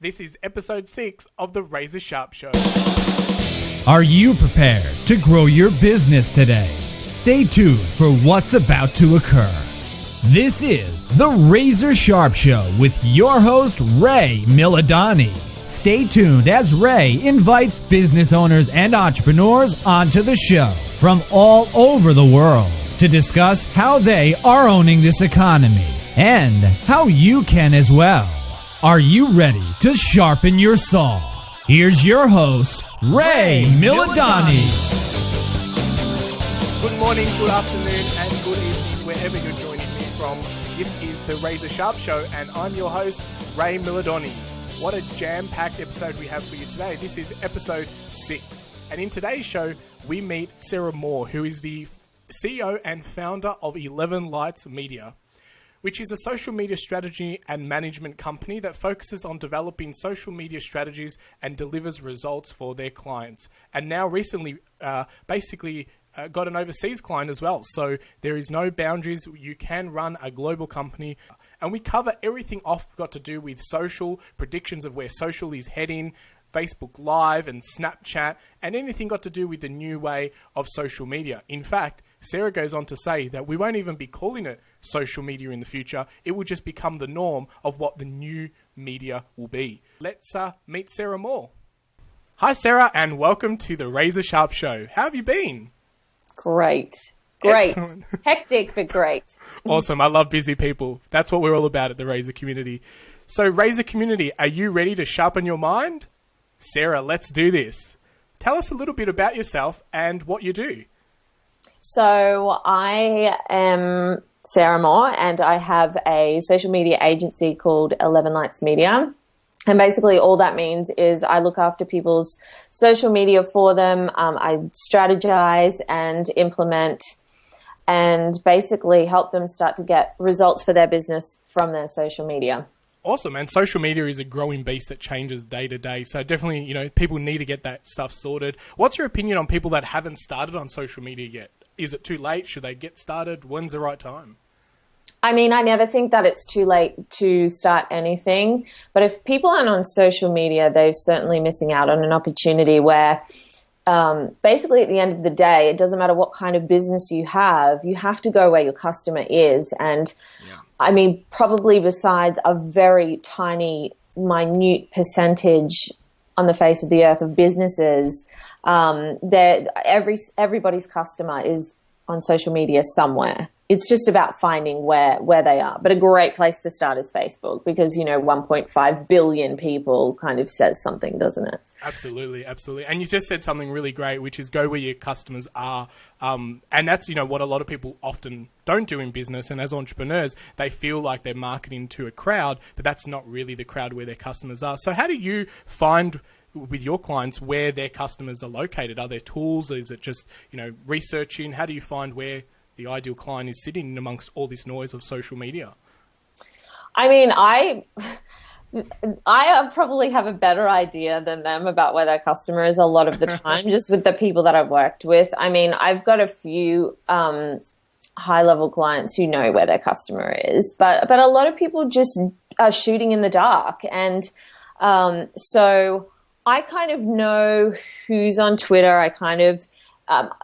This is episode 6 of the Razor Sharp Show. Are you prepared to grow your business today? Stay tuned for what's about to occur. This is the Razor Sharp Show with your host, Ray Milladani. Stay tuned as Ray invites business owners and entrepreneurs onto the show from all over the world to discuss how they are owning this economy and how you can as well. Are you ready to sharpen your saw? Here's your host, Ray Milladani. Good morning, good afternoon, and good evening, wherever you're joining me from. This is the Razor Sharp Show, and I'm your host, Ray Milladani. What a jam-packed episode we have for you today. This is episode 6. And in today's show, we meet Sara Moore, who is the CEO and founder of 11 Lights Media, which is a social media strategy and management company that focuses on developing social media strategies and delivers results for their clients. And now recently, got an overseas client as well. So there is no boundaries. You can run a global company. And we cover everything off got to do with social, predictions of where social is heading, Facebook Live and Snapchat, and anything got to do with the new way of social media. In fact, Sara goes on to say that we won't even be calling it social media in the future. It will just become the norm of what the new media will be. Let's meet Sara Moore. Hi, Sara, and welcome to the Razor Sharp Show. How have you been? Great. Excellent. Hectic, but great. Awesome. I love busy people. That's what we're all about at the Razor community. So, Razor community, are you ready to sharpen your mind? Sara, let's do this. Tell us a little bit about yourself and what you do. So I am Sara Moore, and I have a social media agency called 11 Lights Media. And basically all that means is I look after people's social media for them. I strategize and implement and basically help them start to get results for their business from their social media. Awesome. And social media is a growing beast that changes day to day. So definitely, people need to get that stuff sorted. What's your opinion on people that haven't started on social media yet? Is it too late? Should they get started? When's the right time? I mean, I never think that it's too late to start anything. But if people aren't on social media, they're certainly missing out on an opportunity where basically at the end of the day, it doesn't matter what kind of business you have to go where your customer is. And I mean, probably besides a very tiny, minute percentage on the face of the earth of businesses, everybody's customer is on social media somewhere. It's just about finding where they are. But a great place to start is Facebook because, 1.5 billion people kind of says something, doesn't it? Absolutely, absolutely. And you just said something really great, which is go where your customers are. And that's, what a lot of people often don't do in business. And as entrepreneurs, they feel like they're marketing to a crowd, but that's not really the crowd where their customers are. So how do you find with your clients where their customers are located? Are there tools? Is it just, researching? How do you find where the ideal client is sitting amongst all this noise of social media? I mean, I probably have a better idea than them about where their customer is a lot of the time, just with the people that I've worked with. I mean, I've got a few high-level clients who know where their customer is, but a lot of people just are shooting in the dark. And so I kind of know who's on Twitter. I kind of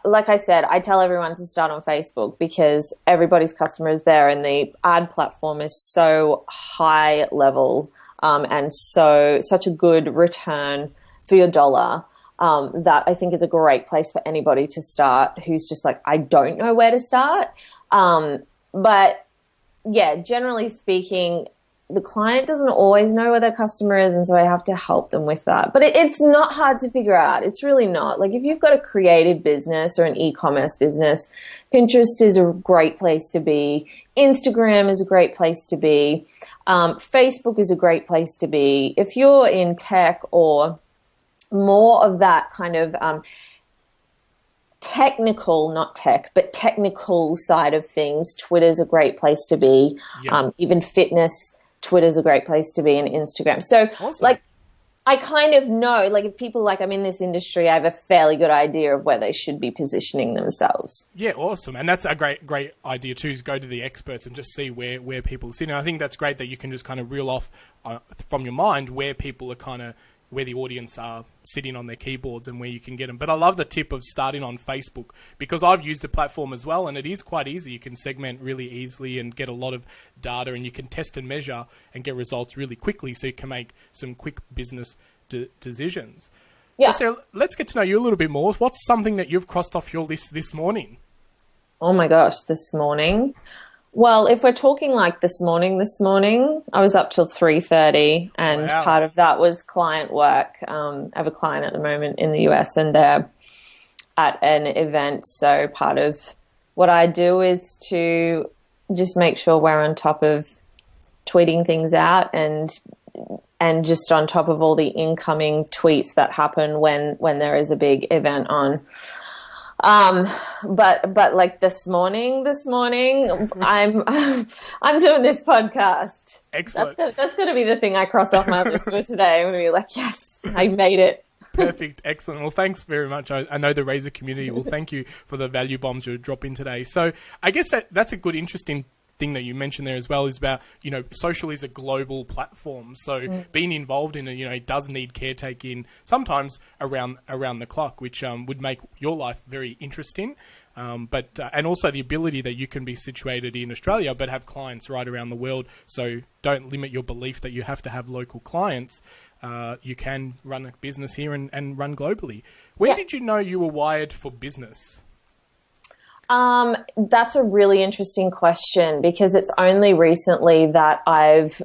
like I said, I tell everyone to start on Facebook because everybody's customer is there and the ad platform is so high level and such a good return for your dollar that I think is a great place for anybody to start who's just like, I don't know where to start. But yeah, generally speaking, the client doesn't always know where their customer is, and so I have to help them with that. But it's not hard to figure out. It's really not. Like if you've got a creative business or an e-commerce business, Pinterest is a great place to be. Instagram is a great place to be. Facebook is a great place to be. If you're in tech or more of that kind of technical, not tech, but technical side of things, Twitter's a great place to be. Even fitness, Twitter's a great place to be, and Instagram. So awesome. like I kind of know, like if people like I'm in this industry, I have a fairly good idea of where they should be positioning themselves. Yeah, awesome. And that's a great idea too, is go to the experts and just see where people sit. And I think that's great that you can just kind of reel off from your mind where people are kind of, where the audience are sitting on their keyboards and where you can get them. But I love the tip of starting on Facebook, because I've used the platform as well, and it is quite easy. You can segment really easily and get a lot of data, and you can test and measure and get results really quickly, so you can make some quick business decisions. Yeah. So Sarah, let's get to know you a little bit more. What's something that you've crossed off your list this morning? Oh my gosh, this morning. Well, if we're talking like this morning, I was up till 3:30, and Wow. part of that was client work. I have a client at the moment in the US, and they're at an event. So part of what I do is to just make sure we're on top of tweeting things out and just on top of all the incoming tweets that happen when there is a big event on. But like this morning, I'm doing this podcast. Excellent. That's going to be the thing I cross off my list for today. I'm going to be like, yes, I made it. Perfect. Excellent. Well, thanks very much. I know the Razor community will thank you for the value bombs you're dropping today. So I guess that's a good, interesting thing that you mentioned there as well, is about, social is a global platform. So being involved in it, it does need caretaking sometimes around the clock, which would make your life very interesting. But and also the ability that you can be situated in Australia but have clients right around the world. So don't limit your belief that you have to have local clients. You can run a business here and run globally. When did you know you were wired for business? That's a really interesting question, because it's only recently that I've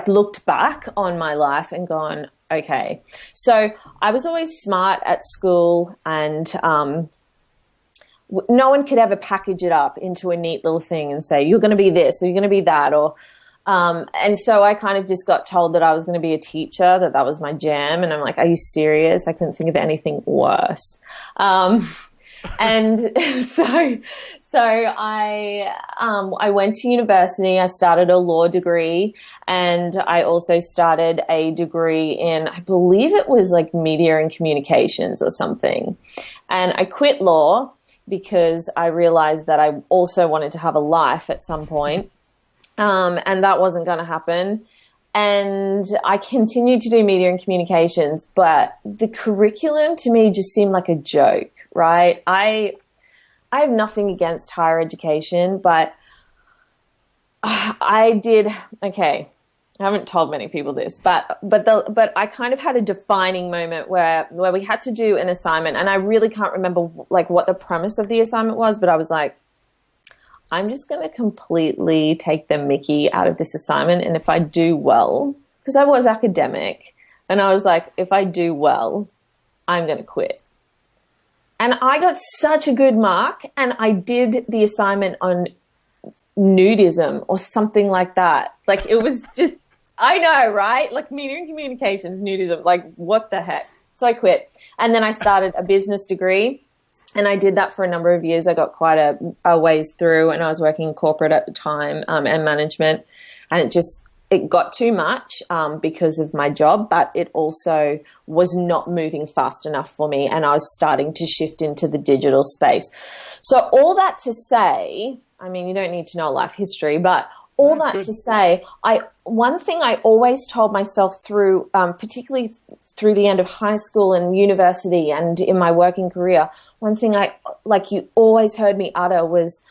looked back on my life and gone, okay. So I was always smart at school, and no one could ever package it up into a neat little thing and say, you're going to be this or you're going to be that, or and so I kind of just got told that I was going to be a teacher, that was my jam. And I'm like, are you serious? I couldn't think of anything worse. And so I went to university. I started a law degree, and I also started a degree in, I believe it was like media and communications or something. And I quit law because I realized that I also wanted to have a life at some point. And that wasn't going to happen. And I continued to do media and communications, but the curriculum to me just seemed like a joke, right? I have nothing against higher education, but I haven't told many people this, but I kind of had a defining moment where we had to do an assignment, and I really can't remember like what the premise of the assignment was, but I was like, I'm just going to completely take the mickey out of this assignment. And if I do well, because I was academic, and I was like, if I do well, I'm going to quit. And I got such a good mark, and I did the assignment on nudism or something like that. Like it was just, I know, right? Like media and communications, nudism, like what the heck? So I quit. And then I started a business degree. And I did that for a number of years. I got quite a ways through, and I was working in corporate at the time and management. And it got too much because of my job, but it also was not moving fast enough for me. And I was starting to shift into the digital space. So all that to say, I mean, you don't need to know life history, but all That's that good. to say, one thing I always told myself through, particularly through the end of high school and university and in my working career, one thing you always heard me utter was,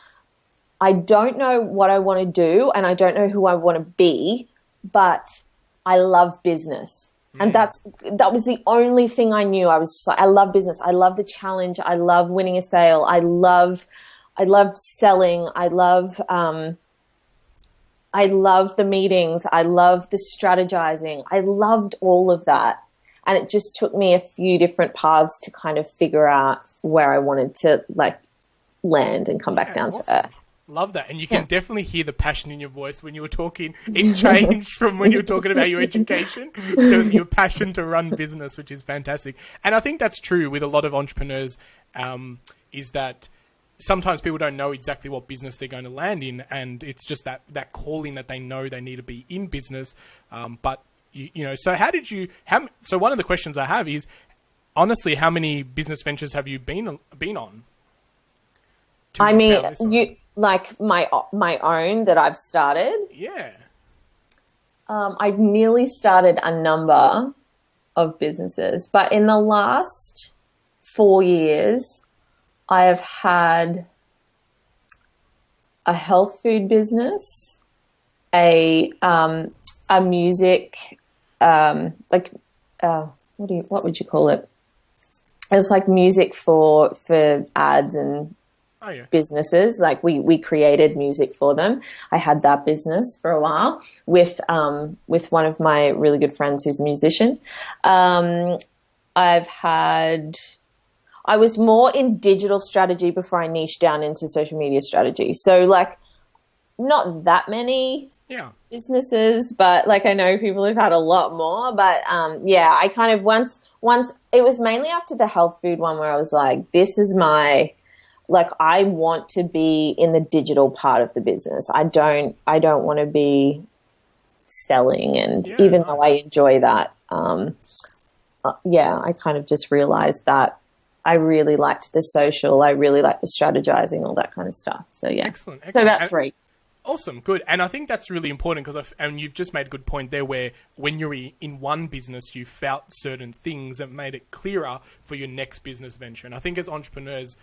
I don't know what I want to do and I don't know who I want to be, but I love business. And that was the only thing I knew. I was just like, I love business. I love the challenge. I love winning a sale. I love selling. I love the meetings. I love the strategizing. I loved all of that. And it just took me a few different paths to kind of figure out where I wanted to land and come back down to earth. Love that. And you can definitely hear the passion in your voice when you were talking. It changed from when you were talking about your education to your passion to run business, which is fantastic. And I think that's true with a lot of entrepreneurs, is that sometimes people don't know exactly what business they're going to land in, and it's just that calling that they know they need to be in business. But So so one of the questions I have is, honestly, how many business ventures have you been on? I mean, like my own that I've started? Yeah. I've nearly started a number of businesses, but in the last 4 years, I have had a health food business, a music, what would you call it? It's like music for ads and businesses. Like we created music for them. I had that business for a while with one of my really good friends who's a musician. I was more in digital strategy before I niched down into social media strategy. So like not that many businesses, but like I know people who've had a lot more. But I kind of once it was mainly after the health food one where I was like, this is I want to be in the digital part of the business. I don't want to be selling, and even though I enjoy that, I kind of just realized that I really liked the social, I really liked the strategizing, all that kind of stuff. So yeah, excellent. So about 3. Awesome, good. And I think that's really important because and you've just made a good point there where when you're in one business, you felt certain things that made it clearer for your next business venture. And I think as entrepreneurs,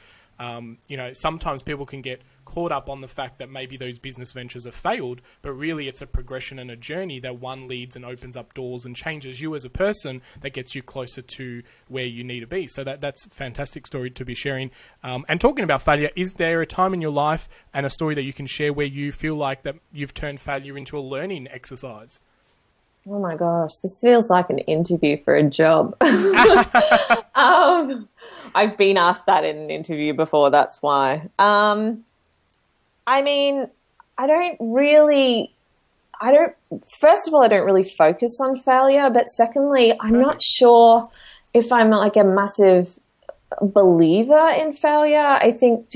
sometimes people can get caught up on the fact that maybe those business ventures have failed, but really it's a progression and a journey that one leads and opens up doors and changes you as a person that gets you closer to where you need to be. So that's a fantastic story to be sharing. And talking about failure, is there a time in your life and a story that you can share where you feel like that you've turned failure into a learning exercise? Oh my gosh, this feels like an interview for a job. I've been asked that in an interview before, that's why. I mean, first of all, I don't really focus on failure, but secondly, I'm not sure if I'm like a massive believer in failure. I think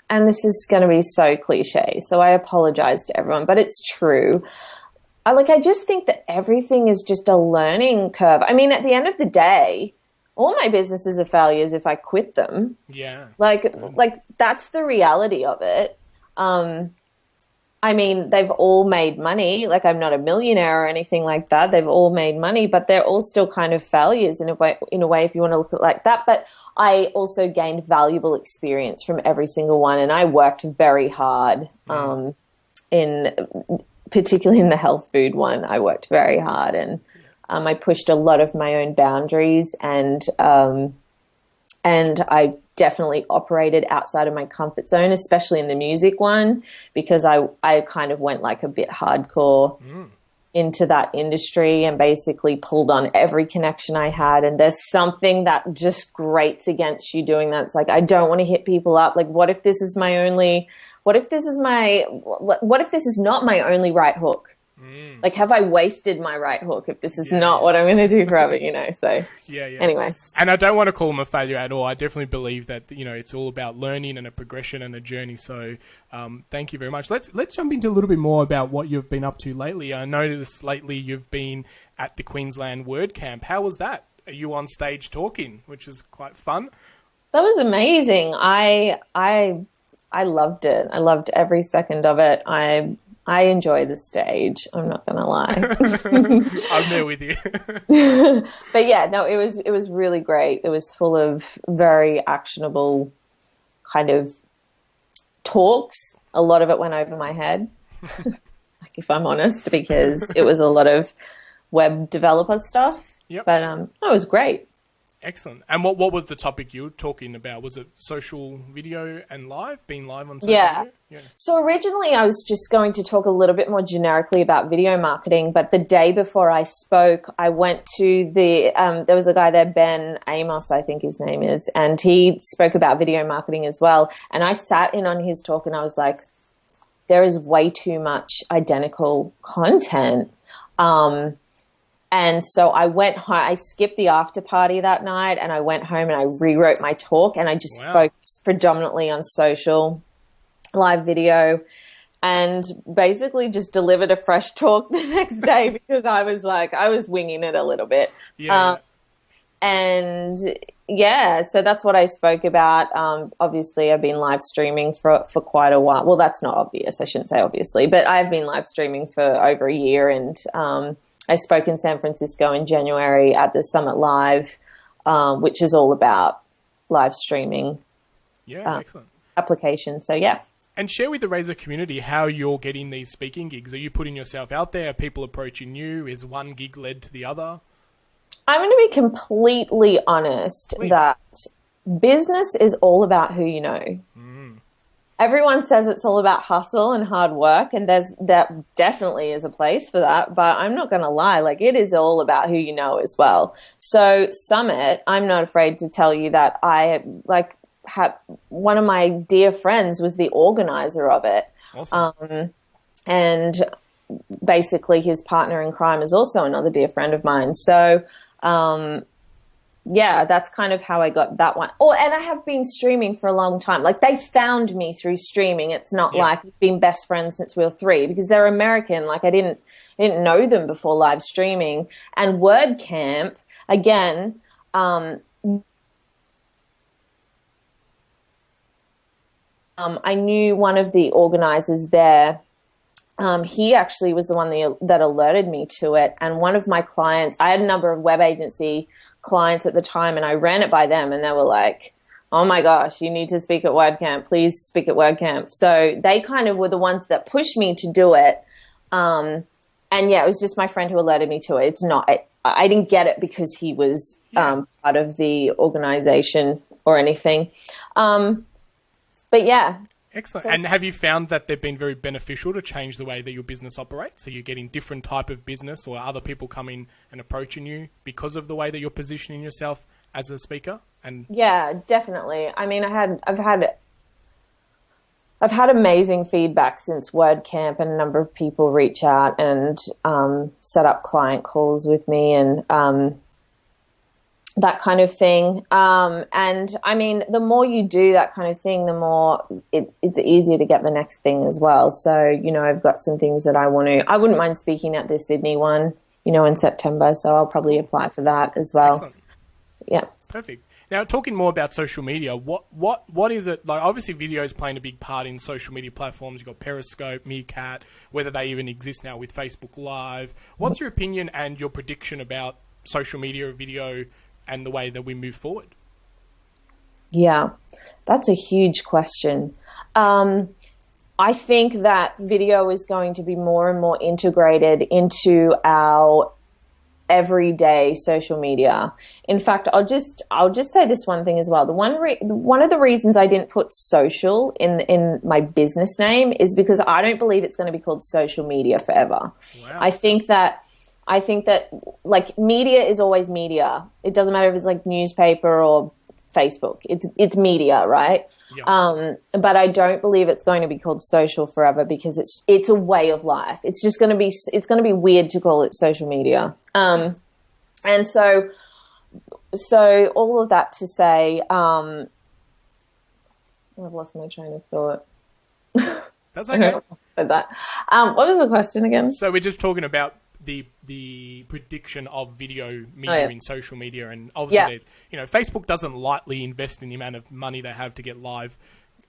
and this is going to be so cliche, so I apologize to everyone, but it's true. I just think that everything is just a learning curve. I mean, at the end of the day, all my businesses are failures if I quit them. Yeah. Like that's the reality of it. I mean, they've all made money. Like I'm not a millionaire or anything like that. They've all made money, but they're all still kind of failures in a way, if you want to look at it like that. But I also gained valuable experience from every single one. And I worked very hard, particularly in the health food one. I worked very hard and I pushed a lot of my own boundaries and I definitely operated outside of my comfort zone, especially in the music one, because I kind of went like a bit hardcore into that industry and basically pulled on every connection I had. And there's something that just grates against you doing that. It's like, I don't want to hit people up. Like, what if this is not my only right hook? Like, have I wasted my right hook if this is not what I'm going to do forever, So, anyway. And I don't want to call them a failure at all. I definitely believe that, it's all about learning and a progression and a journey. So, thank you very much. Let's jump into a little bit more about what you've been up to lately. I noticed lately you've been at the Queensland Word Camp. How was that? Are you on stage talking, which is quite fun? That was amazing. I loved it. I loved every second of it. I enjoy the stage. I'm not going to lie. I'm there with you. But yeah, no, it was really great. It was full of very actionable kind of talks. A lot of it went over my head, like if I'm honest, because it was a lot of web developer stuff. Yep. But it was great. Excellent. And what was the topic you were talking about? Was it social video and being live on social media? Yeah. So originally I was just going to talk a little bit more generically about video marketing, but the day before I spoke, I went to there was a guy there, Ben Amos, I think his name is, and he spoke about video marketing as well. And I sat in on his talk and I was like, there is way too much identical content. And so I went home, I skipped the after party that night and I went home and I rewrote my talk and I just focused predominantly on social, live video. and basically just delivered a fresh talk the next day because I was winging it a little bit. Yeah. And yeah, so that's what I spoke about. Obviously, I've been live streaming for quite a while. Well, that's not obvious. I shouldn't say obviously, but I've been live streaming for over a year. And I spoke in San Francisco in January at the Summit Live, which is all about live streaming. Yeah, excellent. Application. So yeah. And share with the Razor community how you're getting these speaking gigs. Are you putting yourself out there? Are people approaching you? Is one gig led to the other? I'm going to be completely honest that business is all about who you know. Everyone says it's all about hustle and hard work, and that definitely is a place for that, but I'm not going to lie, like it is all about who you know as well. So Summit, I'm not afraid to tell you that one of my dear friends was the organizer of it. Awesome. And basically his partner in crime is also another dear friend of mine. So yeah, that's kind of how I got that one. Oh, and I have been streaming for a long time. Like they found me through streaming. It's not like we've been best friends since we were 3 because they're American. Like I didn't know them before live streaming. And WordCamp, again, I knew one of the organizers there. He actually was the one that alerted me to it. And one of my clients, I had a number of web agency clients at the time, and I ran it by them, and they were like, oh my gosh, you need to speak at WordCamp. Please speak at WordCamp. So they kind of were the ones that pushed me to do it. And yeah, it was just my friend who alerted me to it. It's not, I didn't get it because he was part of the organization or anything. But yeah. Excellent. So, and have you found that they've been very beneficial to change the way that your business operates? So you're getting different type of business, or other people coming and approaching you because of the way that you're positioning yourself as a speaker? And yeah, definitely. I mean, I've had amazing feedback since WordCamp, and a number of people reach out and set up client calls with me and that kind of thing. And I mean, the more you do that kind of thing, the more it's easier to get the next thing as well. So, you know, I've got some things that I wouldn't mind speaking at the Sydney one, you know, in September. So I'll probably apply for that as well. Excellent. Yeah. Perfect. Now, talking more about social media, what is it like? Obviously, video is playing a big part in social media platforms. You've got Periscope, Meerkat, whether they even exist now with Facebook Live. What's your opinion and your prediction about social media, video, and the way that we move forward? Yeah, that's a huge question. I think that video is going to be more and more integrated into our everyday social media. In fact, I'll just say this one thing as well. One of the reasons I didn't put social in my business name is because I don't believe it's going to be called social media forever. Wow. I think that like media is always media. It doesn't matter if it's like newspaper or Facebook. It's media, right? Yeah. But I don't believe it's going to be called social forever because it's a way of life. It's going to be weird to call it social media. And so all of that to say, I've lost my train of thought. That's okay. What was the question again? So we're just talking about the prediction of video media in social media, and obviously, you know, Facebook doesn't lightly invest in the amount of money they have to get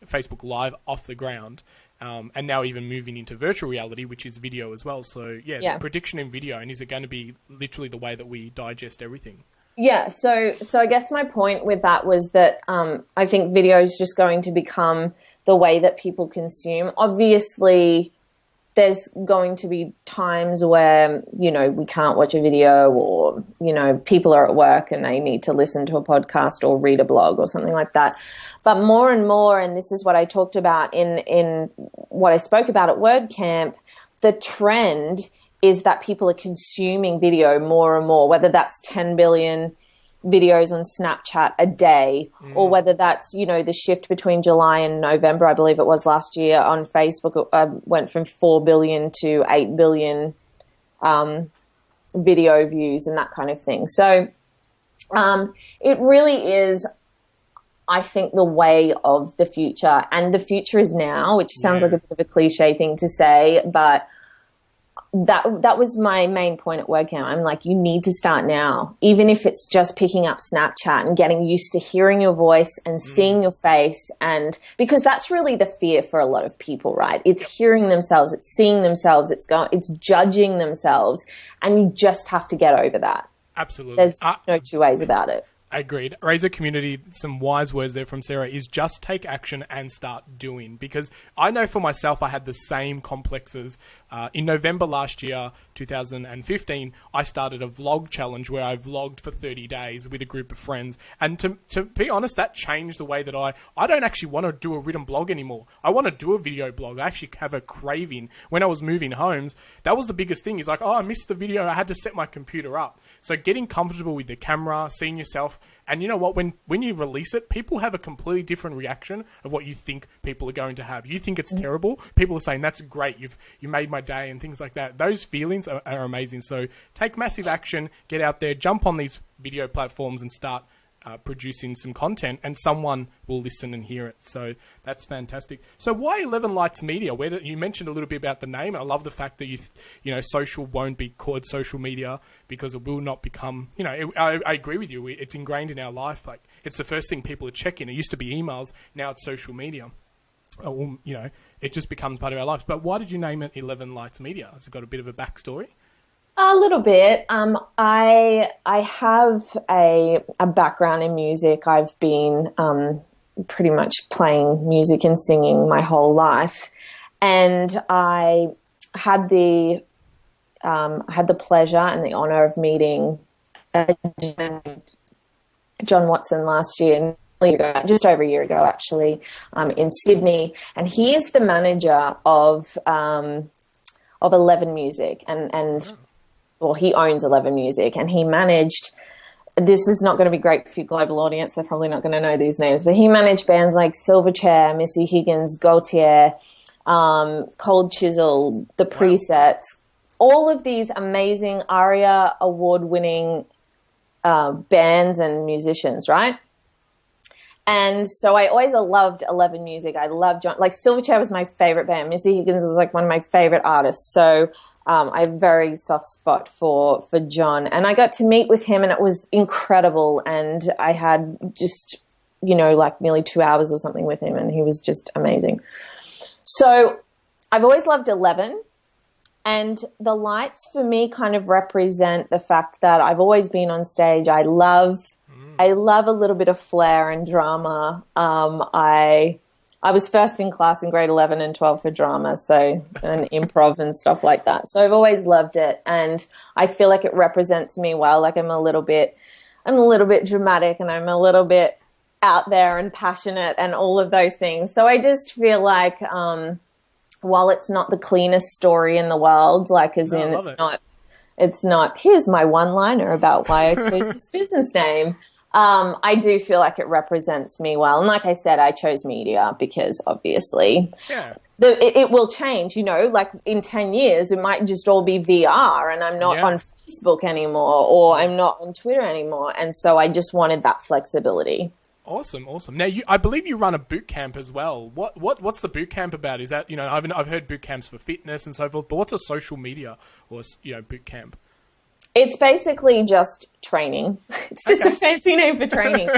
Facebook Live off the ground, and now even moving into virtual reality, which is video as well. So prediction in video, and is it going to be literally the way that we digest everything? Yeah. So I guess my point with that was that I think video is just going to become the way that people consume. Obviously, there's going to be times where, you know, we can't watch a video, or, you know, people are at work and they need to listen to a podcast or read a blog or something like that. But more and more, and this is what I talked about in what I spoke about at WordCamp, the trend is that people are consuming video more and more, whether that's 10 billion videos on Snapchat a day, or whether that's, you know, the shift between July and November, I believe it was last year on Facebook, went from 4 billion to 8 billion video views and that kind of thing. So it really is, I think, the way of the future, and the future is now, which sounds like a bit of a cliche thing to say, but that was my main point at WordCamp. I'm like, you need to start now, even if it's just picking up Snapchat and getting used to hearing your voice and seeing your face. And because that's really the fear for a lot of people, right? It's hearing themselves, it's seeing themselves, it's judging themselves, and you just have to get over that. Absolutely. There's no two ways about it. Agreed. Razor community, some wise words there from Sarah, is just take action and start doing. Because I know for myself, I had the same complexes. In November last year, 2015, I started a vlog challenge where I vlogged for 30 days with a group of friends. And to be honest, that changed the way that I don't actually want to do a written blog anymore. I want to do a video blog. I actually have a craving. When I was moving homes, that was the biggest thing. Is like, oh, I missed the video. I had to set my computer up. So getting comfortable with the camera, seeing yourself. And you know what? When you release it, people have a completely different reaction of what you think people are going to have. You think it's terrible. People are saying, that's great. You made my day and things like that. Those feelings are amazing. So take massive action, get out there, jump on these video platforms and start producing some content, and someone will listen and hear it. So that's fantastic. So why 11 Lights Media? You mentioned a little bit about the name. I love the fact that social won't be called social media because it will not become, I agree with you. It's ingrained in our life. Like, it's the first thing people are checking. It used to be emails. Now it's social media. It just becomes part of our lives. But why did you name it 11 Lights Media? Has it got a bit of a backstory? A little bit. I have a background in music. I've been pretty much playing music and singing my whole life, and I had the pleasure and the honor of meeting John Watson last year, just over a year ago, actually, in Sydney, and he is the manager of 11 Music, and well, he owns 11 Music, and he managed, this is not going to be great for your global audience, they're probably not going to know these names, but he managed bands like Silverchair, Missy Higgins, Gaultier, Cold Chisel, The Presets, all of these amazing ARIA award-winning bands and musicians, right? And so I always loved 11 Music. I loved John. Like, Silverchair was my favorite band. Missy Higgins was like one of my favorite artists. So I have a very soft spot for John. And I got to meet with him, and it was incredible. And I had just, like nearly 2 hours or something with him, and he was just amazing. So I've always loved 11. And the lights for me kind of represent the fact that I've always been on stage. I love a little bit of flair and drama. I was first in class in grade 11 and 12 for drama, so, and improv and stuff like that. So I've always loved it, and I feel like it represents me well. Like, I'm a little bit dramatic, and I'm a little bit out there and passionate and all of those things. So I just feel like, while it's not the cleanest story in the world, like, it's not, here's my one-liner about why I chose this business name. I do feel like it represents me well. And like I said, I chose media because obviously it will change, like in 10 years, it might just all be VR, and I'm not on Facebook anymore, or I'm not on Twitter anymore. And so I just wanted that flexibility. Awesome. Now, I believe you run a boot camp as well. What's the boot camp about? Is that, I've heard boot camps for fitness and so forth, but what's a social media or, boot camp? It's basically just training. It's just a fancy name for training.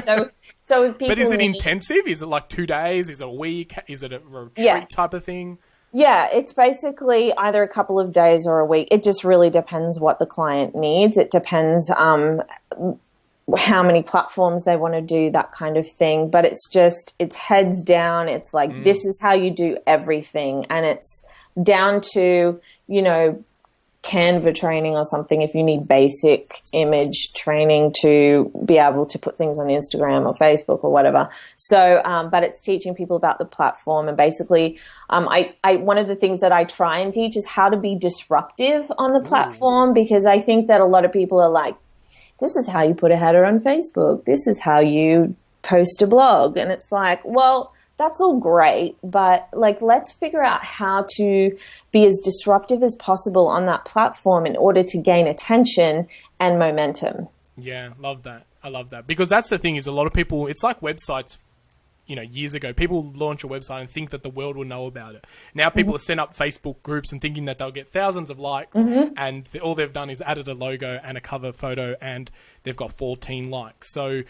So people. But is it intensive? Is it like 2 days? Is it a week? Is it a retreat type of thing? Yeah, it's basically either a couple of days or a week. It just really depends what the client needs. It depends how many platforms they want to do, that kind of thing. But it's heads down. It's like, this is how you do everything. And it's down to, Canva training or something if you need basic image training to be able to put things on Instagram or Facebook or whatever. So, but it's teaching people about the platform, and basically, one of the things that I try and teach is how to be disruptive on the platform, because I think that a lot of people are like, this is how you put a header on Facebook. This is how you post a blog. And it's like, well, that's all great, but like, let's figure out how to be as disruptive as possible on that platform in order to gain attention and momentum. Yeah, love that. I love that, because that's the thing, is a lot of people, it's like websites years ago, people launch a website and think that the world will know about it. Now people are setting up Facebook groups and thinking that they'll get thousands of likes, and all they've done is added a logo and a cover photo, and they've got 14 likes. So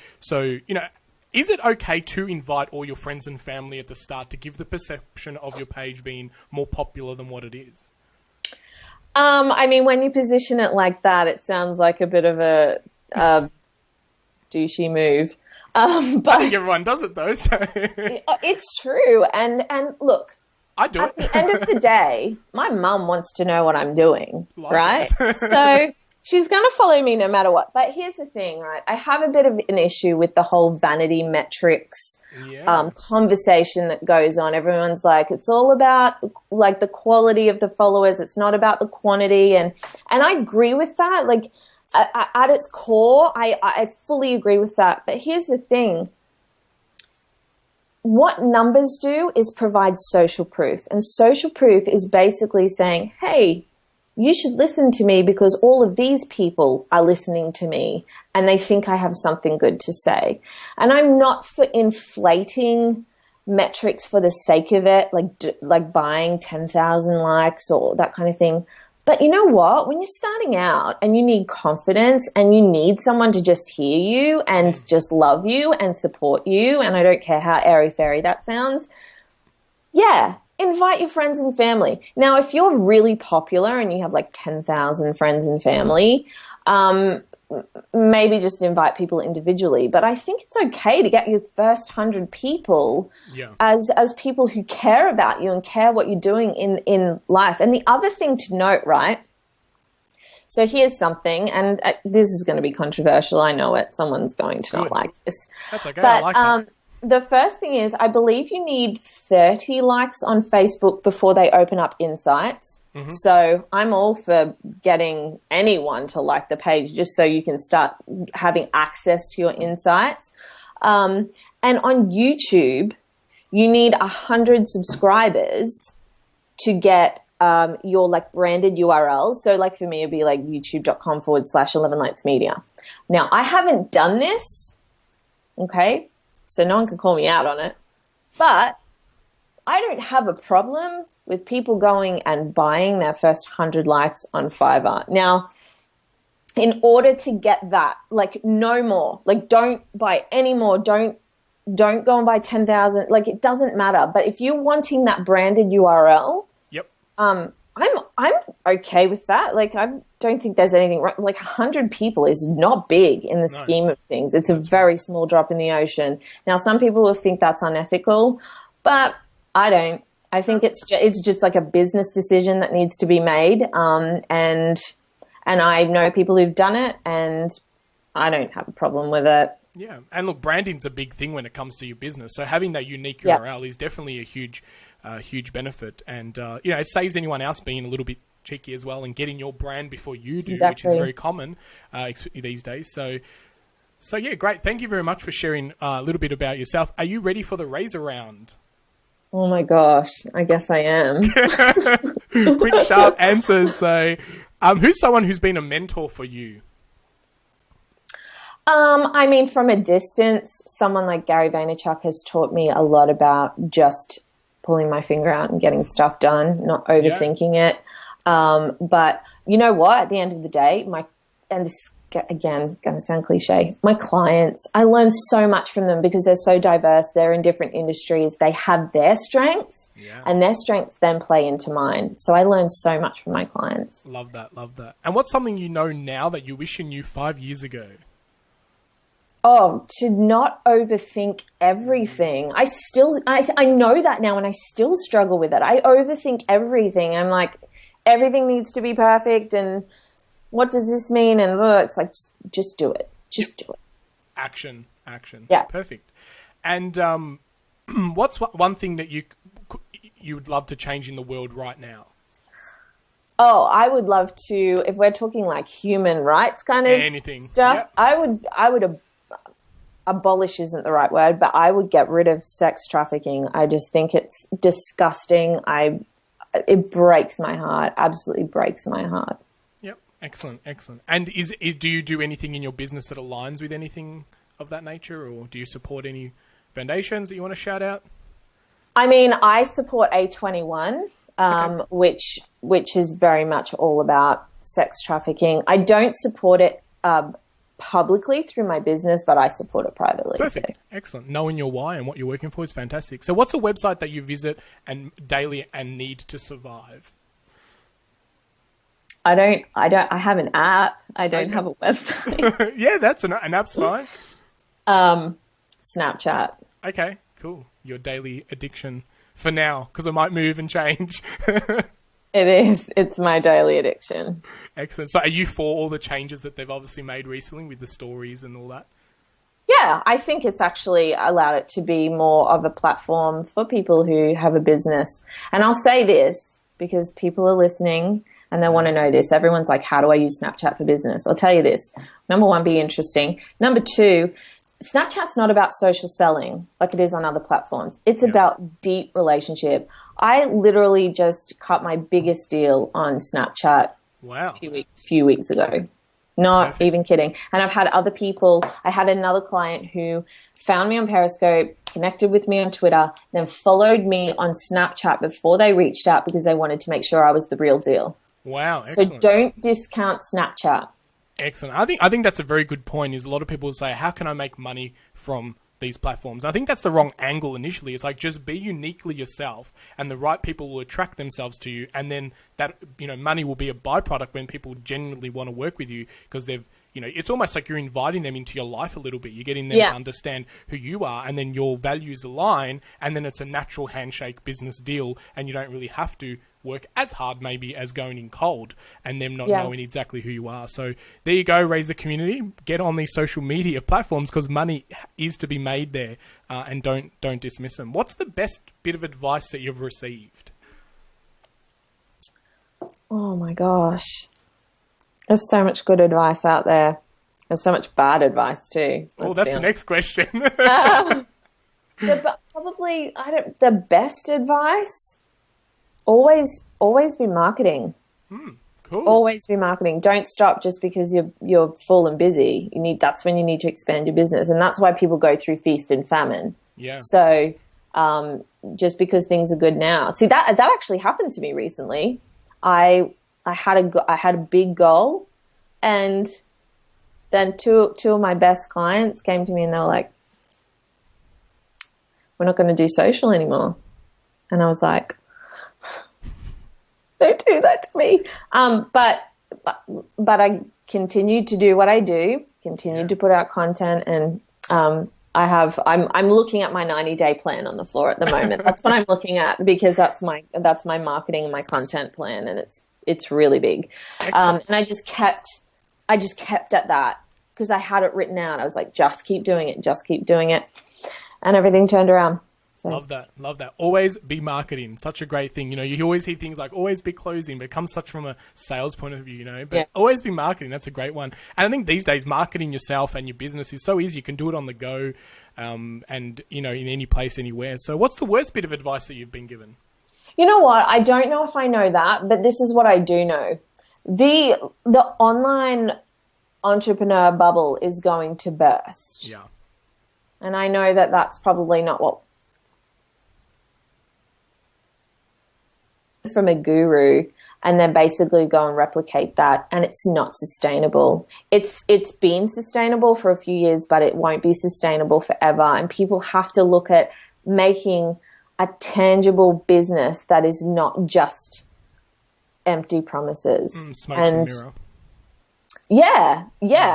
is it okay to invite all your friends and family at the start to give the perception of your page being more popular than what it is? I mean, when you position it like that, it sounds like a bit of a douchey move. But I think everyone does it though. So it's true. And look, I do at the end of the day, my mum wants to know what I'm doing, right? So she's going to follow me no matter what. But here's the thing, right? I have a bit of an issue with the whole Vanity Metrics conversation that goes on. Everyone's like, it's all about like the quality of the followers. It's not about the quantity. And I agree with that. Like at its core, I fully agree with that. But here's the thing. What numbers do is provide social proof. And social proof is basically saying, hey, you should listen to me because all of these people are listening to me and they think I have something good to say. And I'm not for inflating metrics for the sake of it, like buying 10,000 likes or that kind of thing. But you know what? When you're starting out and you need confidence and you need someone to just hear you and just love you and support you, and I don't care how airy-fairy that sounds, yeah, invite your friends and family. Now, if you're really popular and you have like 10,000 friends and family, maybe just invite people individually. But I think it's okay to get your first 100 people as people who care about you and care what you're doing in life. And the other thing to note, right? So here's something, and this is going to be controversial. I know it. Someone's going to not like this. That's okay. But, I like that. The first thing is, I believe you need 30 likes on Facebook before they open up insights. So I'm all for getting anyone to like the page just so you can start having access to your insights. And on YouTube, you need 100 subscribers to get your like branded URLs. So like for me, it'd be like youtube.com/11lightsmedia. Now, I haven't done this, okay? So no one can call me out on it. But I don't have a problem with people going and buying their first 100 likes on Fiverr. Now, in order to get that, like no more, like don't buy any more, don't go and buy 10,000, like it doesn't matter. But if you're wanting that branded URL, I'm okay with that. Like I don't think there's anything wrong. Like 100 people is not big in the scheme of things. It's a very small drop in the ocean. Now, some people will think that's unethical, but I don't. I think it's just like a business decision that needs to be made. And I know people who've done it, and I don't have a problem with it. Yeah, and look, branding's a big thing when it comes to your business. So having that unique URL is definitely a huge benefit, and it saves anyone else being a little bit cheeky as well and getting your brand before you do, which is very common these days. So yeah, great. Thank you very much for sharing a little bit about yourself. Are you ready for the razor round? Oh my gosh, I guess I am. Quick, sharp answers. So, who's someone who's been a mentor for you? I mean, from a distance, someone like Gary Vaynerchuk has taught me a lot about just pulling my finger out and getting stuff done, not overthinking it. But you know what? At the end of the day, and this again going to sound cliche, my clients, I learn so much from them because they're so diverse. They're in different industries. They have their strengths, and their strengths then play into mine. So I learn so much from my clients. Love that. And what's something you know now that you wish you knew 5 years ago? Oh, to not overthink everything. I know that now, and I still struggle with it. I overthink everything. I'm like, everything needs to be perfect, and what does this mean? And it's like, just do it. Just do it. Action. Yeah. Perfect. And what's one thing that you would love to change in the world right now? Oh, I would love to, if we're talking like human rights kind of stuff, I would abolish isn't the right word, but I would get rid of sex trafficking. I just think it's disgusting. It breaks my heart. Absolutely breaks my heart. Yep. Excellent. And do you do anything in your business that aligns with anything of that nature, or do you support any foundations that you want to shout out? I mean, I support A21, which is very much all about sex trafficking. I don't support it publicly through my business, but I support it privately. Perfect. So. Excellent. Knowing your why and what you're working for is fantastic. So what's a website that you visit and daily and need to survive? I have an app. I don't have a website. Yeah, that's an app's fine. Snapchat. Okay, cool. Your daily addiction for now, because it might move and change. It is. It's my daily addiction. Excellent. So are you for all the changes that they've obviously made recently with the stories and all that? Yeah, I think it's actually allowed it to be more of a platform for people who have a business. And I'll say this because people are listening and they want to know this. Everyone's like, how do I use Snapchat for business? I'll tell you this. Number one, be interesting. Number two, Snapchat's not about social selling like it is on other platforms. It's about deep relationship. I literally just cut my biggest deal on Snapchat a few weeks ago. Not even kidding. And I've had other people. I had another client who found me on Periscope, connected with me on Twitter, then followed me on Snapchat before they reached out because they wanted to make sure I was the real deal. Wow, excellent. So don't discount Snapchat. Excellent. I think that's a very good point. Is a lot of people say, how can I make money from these platforms? I think that's the wrong angle initially. It's like, just be uniquely yourself and the right people will attract themselves to you, and then that, money will be a byproduct when people genuinely want to work with you because they've, it's almost like you're inviting them into your life a little bit. You're getting them to understand who you are, and then your values align, and then it's a natural handshake business deal, and you don't really have to work as hard maybe as going in cold and them not knowing exactly who you are. So there you go, raise the community, get on these social media platforms because money is to be made there, and don't dismiss them. What's the best bit of advice that you've received? Oh my gosh. There's so much good advice out there. There's so much bad advice too. Oh, that's the next question. The best advice, always be marketing. Cool. Always be marketing. Don't stop just because you're full and busy. That's when you need to expand your business, and that's why people go through feast and famine. Yeah. So just because things are good now, see that actually happened to me recently. I had a big goal, and then two of my best clients came to me and they were like, "We're not going to do social anymore," and I was like, don't do that to me. But I continued to do what I do, continued to put out content, and I'm looking at my 90-day plan on the floor at the moment. That's what I'm looking at because that's my marketing and my content plan, and it's really big. And I just kept at that because I had it written out. I was like, just keep doing it, and everything turned around. So. Love that. Always be marketing. Such a great thing. You always hear things like always be closing, but it comes such from a sales point of view, but always be marketing. That's a great one. And I think these days marketing yourself and your business is so easy. You can do it on the go, and in any place, anywhere. So what's the worst bit of advice that you've been given? You know what? I don't know if I know that, but this is what I do know. The online entrepreneur bubble is going to burst. Yeah. And I know that that's probably not what from a guru and then basically go and replicate that, and it's not sustainable. It's been sustainable for a few years, but it won't be sustainable forever, and people have to look at making a tangible business that is not just empty promises. Smoke and mirror. Yeah.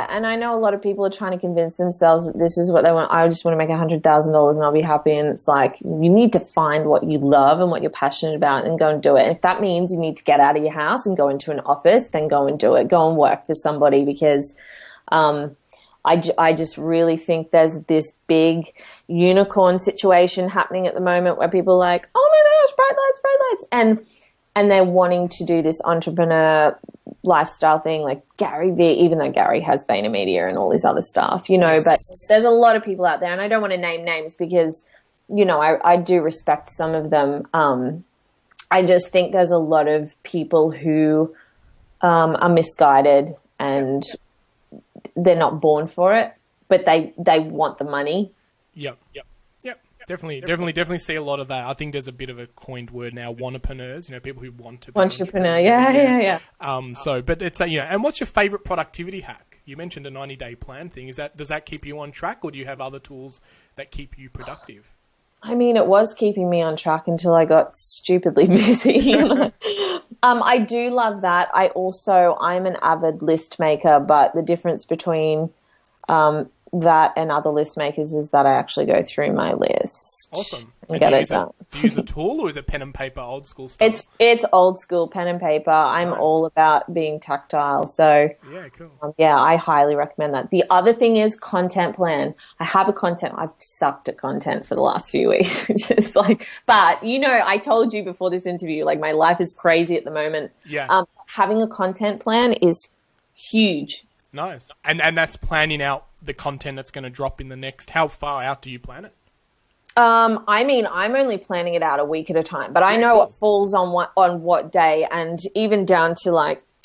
And I know a lot of people are trying to convince themselves that this is what they want. I just want to make $100,000 and I'll be happy. And it's like, you need to find what you love and what you're passionate about and go and do it. And if that means you need to get out of your house and go into an office, then go and do it. Go and work for somebody, because I just really think there's this big unicorn situation happening at the moment where people are like, oh my gosh, bright lights. And they're wanting to do this entrepreneur lifestyle thing like Gary Vee, even though Gary has VaynerMedia and all this other stuff, but there's a lot of people out there, and I don't want to name names because, I do respect some of them. I just think there's a lot of people who are misguided and they're not born for it, but they want the money. Yep. Definitely see a lot of that. I think there's a bit of a coined word now, wannapreneurs, people who want to be entrepreneur. Yeah. But it's and what's your favorite productivity hack? You mentioned a 90-day plan thing. Does that keep you on track, or do you have other tools that keep you productive? I mean, it was keeping me on track until I got stupidly busy. I do love that. I'm an avid list maker, but the difference between that and other list makers is that I actually go through my list. Awesome. And get it done. Do you use a tool, or is it pen and paper, old school stuff? It's old school, pen and paper. I'm all about being tactile. So yeah, cool. I highly recommend that. The other thing is content plan. I've sucked at content for the last few weeks, which is but I told you before this interview, my life is crazy at the moment. Yeah. Having a content plan is huge. Nice. And that's planning out the content that's going to drop in the next. How far out do you plan it? I'm only planning it out a week at a time, but I know what falls on what day, and even down to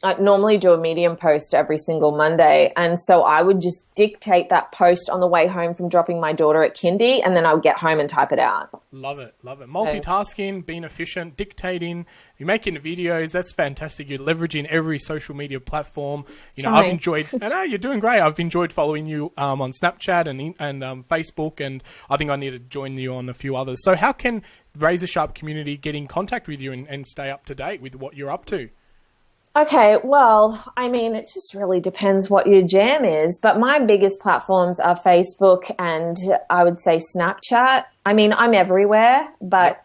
I normally do a Medium post every single Monday, and so I would just dictate that post on the way home from dropping my daughter at kindy, and then I would get home and type it out. Love it. Multitasking, being efficient, dictating, you're making videos. That's fantastic. You're leveraging every social media platform. I've enjoyed. I know you're doing great. I've enjoyed following you on Snapchat and Facebook, and I think I need to join you on a few others. So, how can Razor Sharp community get in contact with you and stay up to date with what you're up to? Okay, well, it just really depends what your jam is. But my biggest platforms are Facebook and I would say Snapchat. I'm everywhere, but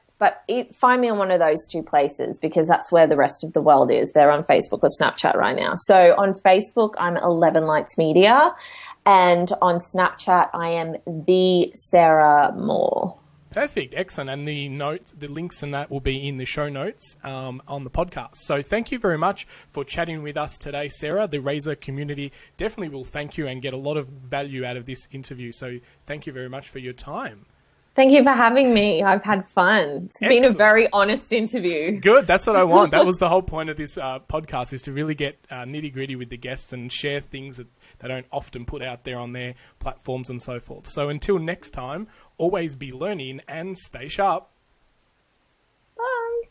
find me on one of those two places, because that's where the rest of the world is. They're on Facebook or Snapchat right now. So on Facebook, I'm 11 Lights Media, and on Snapchat, I am the Sara Moore. Perfect. Excellent. And the links and that will be in the show notes on the podcast. So thank you very much for chatting with us today, Sara. The Razor community definitely will thank you and get a lot of value out of this interview. So thank you very much for your time. Thank you for having me. I've had fun. It's been a very honest interview. Good. That's what I want. That was the whole point of this podcast, is to really get nitty-gritty with the guests and share things that they don't often put out there on their platforms and so forth. So until next time, always be learning and stay sharp. Bye.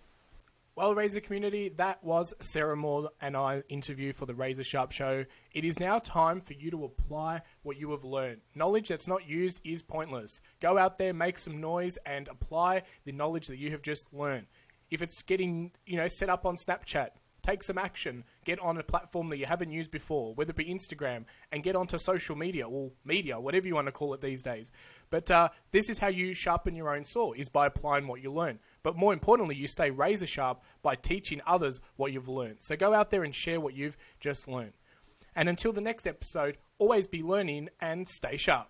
Well, Razor community, that was Sara Moore and I interview for the Razor Sharp Show. It is now time for you to apply what you have learned. Knowledge that's not used is pointless. Go out there, make some noise, and apply the knowledge that you have just learned. If it's getting, set up on Snapchat, take some action. Get on a platform that you haven't used before, whether it be Instagram, and get onto social media, or media, whatever you want to call it these days. But this is how you sharpen your own saw, is by applying what you learn. But more importantly, you stay razor sharp by teaching others what you've learned. So go out there and share what you've just learned. And until the next episode, always be learning and stay sharp.